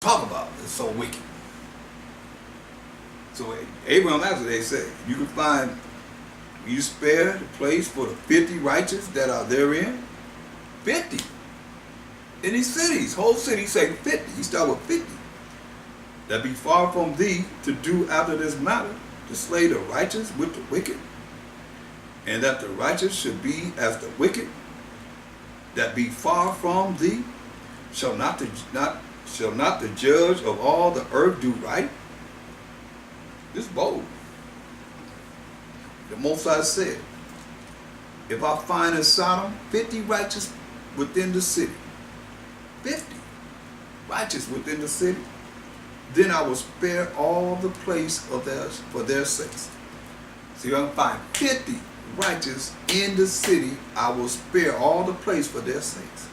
talk about? It's so wicked. So Abraham after they said, you can find, you spare the place for the 50 righteous that are therein. 50. In these cities, whole city say 50. He start with 50. That be far from thee to do after this matter, to slay the righteous with the wicked, and that the righteous should be as the wicked, that be far from thee, shall not the judge of all the earth do right? This is bold. The Most High said, if I find in Sodom 50 righteous within the city, 50 righteous within the city, then I will spare all the place of theirs for their sakes. See, if I find 50 righteous in the city, I will spare all the place for their sakes.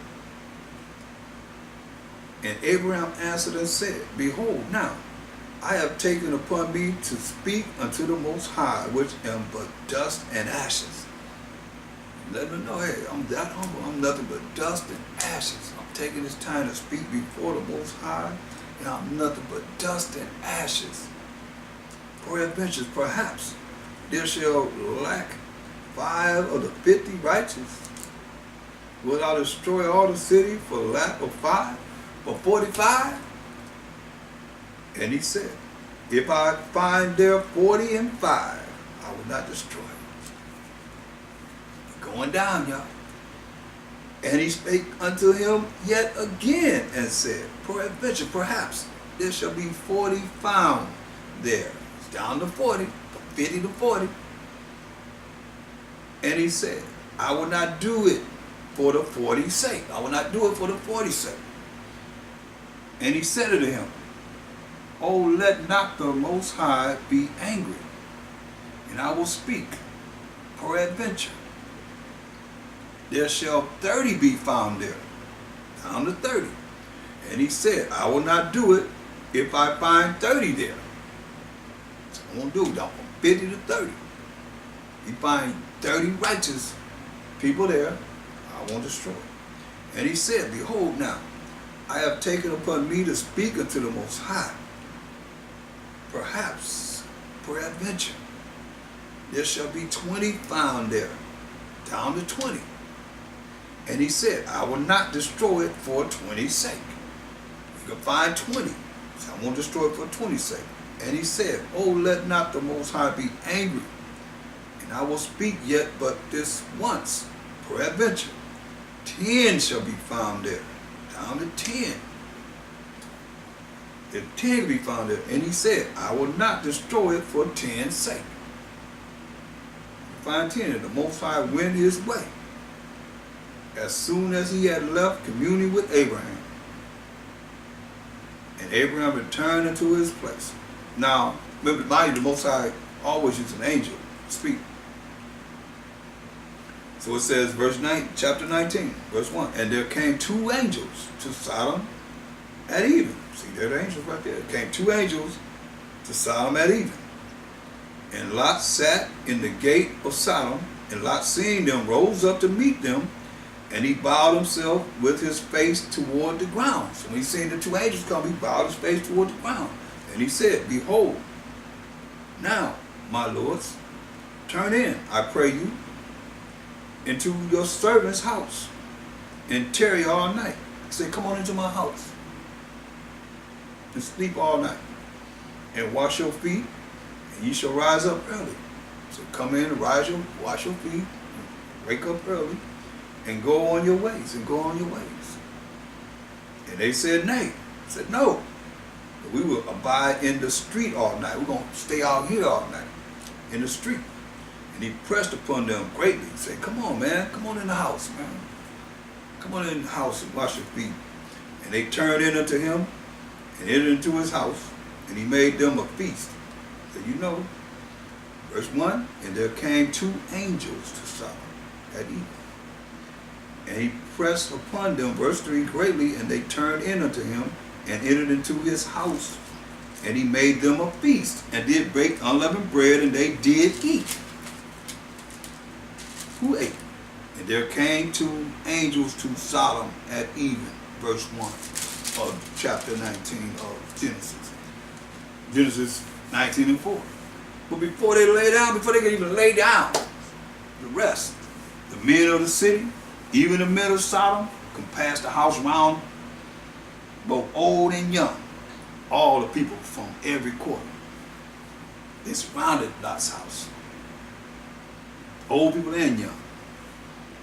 And Abraham answered and said, behold, now I have taken upon me to speak unto the Most High, which am but dust and ashes. Let them know, hey, I'm that humble. I'm nothing but dust and ashes. I'm taking this time to speak before the Most High, and I'm nothing but dust and ashes. Peradventure, perhaps, there shall lack 5 of the 50 righteous. Will I destroy all the city for lack of 5 or 45? And he said, if I find there 40 and 5, I will not destroy it. Going down, y'all. And he spake unto him yet again and said, peradventure, perhaps there shall be 40 found there. It's down to 40, from 50 to 40. And he said, I will not do it for the 40's sake. I will not do it for the 40's sake. And he said unto him, oh, let not the Most High be angry, and I will speak. Peradventure, there shall 30 be found there, down to 30. And he said, I will not do it if I find 30 there. So I won't do it, down from 50 to 30. If you find 30 righteous people there, I won't destroy it. And he said, behold now, I have taken upon me to speak unto the Most High. Perhaps, peradventure, there shall be 20 found there, down to 20. And he said, I will not destroy it for 20's sake. You can find 20, so I won't destroy it for 20's sake. And he said, oh, let not the Most High be angry, and I will speak yet but this once. Peradventure, 10 shall be found there, down to 10. If 10 be found there, and he said, I will not destroy it for 10's sake. Find 10, and the Most High went his way, as soon as he had left communing with Abraham. And Abraham returned into his place. Now, remember, the Most High always used an angel to speak. So it says, chapter 19, verse 1, and there came 2 angels to Sodom at even. See, there are the angels right there. There came 2 angels to Sodom at even. And Lot sat in the gate of Sodom, and Lot, seeing them, rose up to meet them, and he bowed himself with his face toward the ground. So when he seen the 2 angels come, he bowed his face toward the ground. And he said, behold, now, my lords, turn in, I pray you, into your servant's house, and tarry all night. He said, come on into my house, and sleep all night, and wash your feet, and ye shall rise up early. So come in and wash your feet, wake up early, and go on your ways, And they said, nay. He said, no. We will abide in the street all night. We're going to stay out here all night, in the street. And he pressed upon them greatly. He said, come on, man. Come on in the house, man. Come on in the house and wash your feet. And they turned in unto him and entered into his house, and he made them a feast. So you know, verse 1, and there came 2 angels to Sodom at even. And he pressed upon them, verse 3, greatly, and they turned in unto him and entered into his house. And he made them a feast, and did bake unleavened bread, and they did eat. Who ate? And there came 2 angels to Sodom at even, verse 1. of chapter 19 of Genesis. Genesis 19 and 4. But before they lay down, before they can even lay down, the rest, the men of the city, even the men of Sodom, compassed the house round, both old and young, all the people from every quarter. They surrounded Lot's house, old people and young.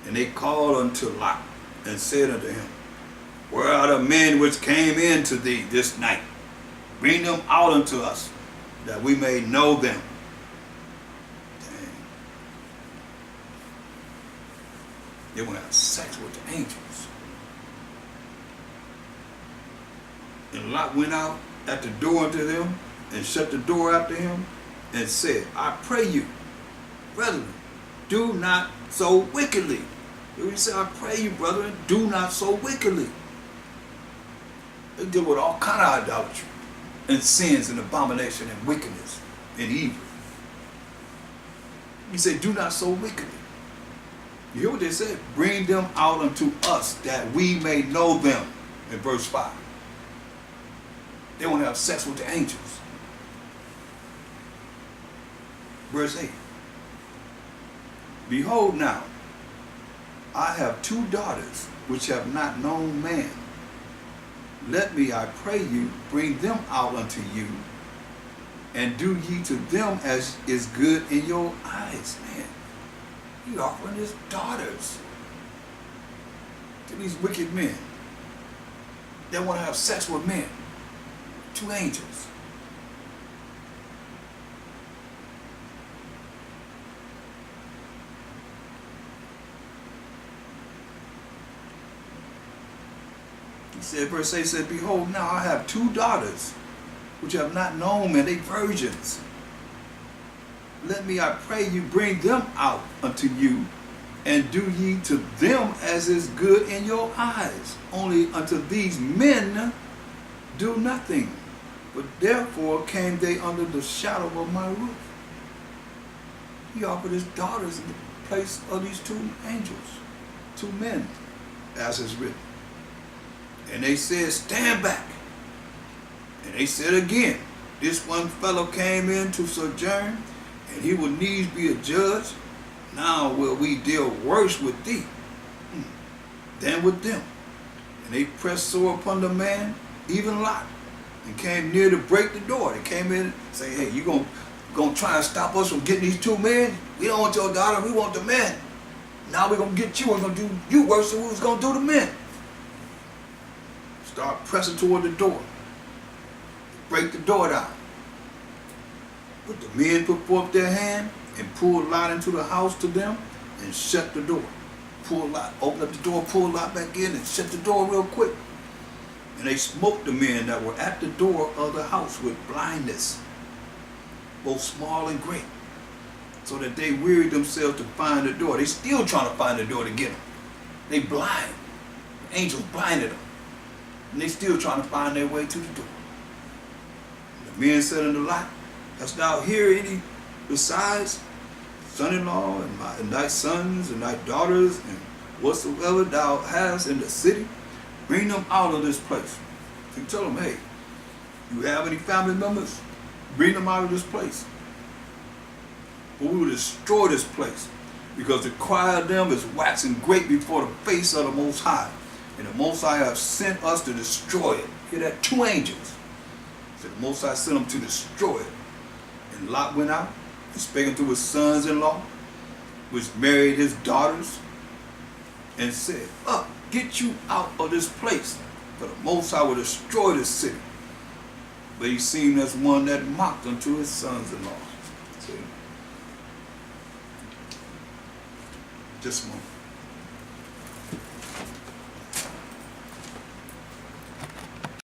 And they called unto Lot and said unto him, where are the men which came in to thee this night? Bring them out unto us, that we may know them. Dang. They want to have sex with the angels. And Lot went out at the door unto them and shut the door after him and said, I pray you, brethren, do not so wickedly. He said, I pray you, brethren, do not so wickedly. They deal with all kind of idolatry and sins and abomination and wickedness and evil. He said, do not so wickedly. You hear what they said? Bring them out unto us that we may know them, in verse 5. They want to have sex with the angels. Verse 8. Behold now, I have 2 daughters which have not known man. Let me, I pray you, bring them out unto you, and do ye to them as is good in your eyes. Man, he offering his daughters to these wicked men that want to have sex with men. 2 angels. He said, verse 8 said, behold, now I have 2 daughters which have not known men, they virgins. Let me, I pray you, bring them out unto you, and do ye to them as is good in your eyes. Only unto these men do nothing. But therefore came they under the shadow of my roof. He offered his daughters in the place of these 2 angels, 2 men, as is written. And they said, stand back. And they said again, this one fellow came in to sojourn, and he will needs be a judge. Now will we deal worse with thee than with them. And they pressed sore upon the man, even Lot, and came near to break the door. They came in and say, hey, you gonna try and stop us from getting these 2 men? We don't want your daughter, we want the men. Now we're gonna get you, we're gonna do you worse than we was gonna do the men. Start pressing toward the door. Break the door down. But the men put forth their hand and pulled Lot into the house to them and shut the door. Pull Lot, open up the door, pull Lot back in and shut the door real quick. And they smote the men that were at the door of the house with blindness, both small and great, so that they wearied themselves to find the door. They still trying to find the door to get them. They blind. The angels blinded them. And they still trying to find their way to the door. And the men said unto Lot, hast thou here any besides son-in-law and thy sons and thy daughters and whatsoever thou hast in the city? Bring them out of this place. So you tell them, hey, you have any family members? Bring them out of this place. For we will destroy this place, because the cry of them is waxing great before the face of the Most High. And the Most High have sent us to destroy it. Hear that? 2 angels. So the Most High sent them to destroy it. And Lot went out and spake unto his sons-in-law, which married his daughters, and said, up, get you out of this place, for the Most High will destroy this city. But he seemed as one that mocked unto his sons-in-law. See? Just a moment.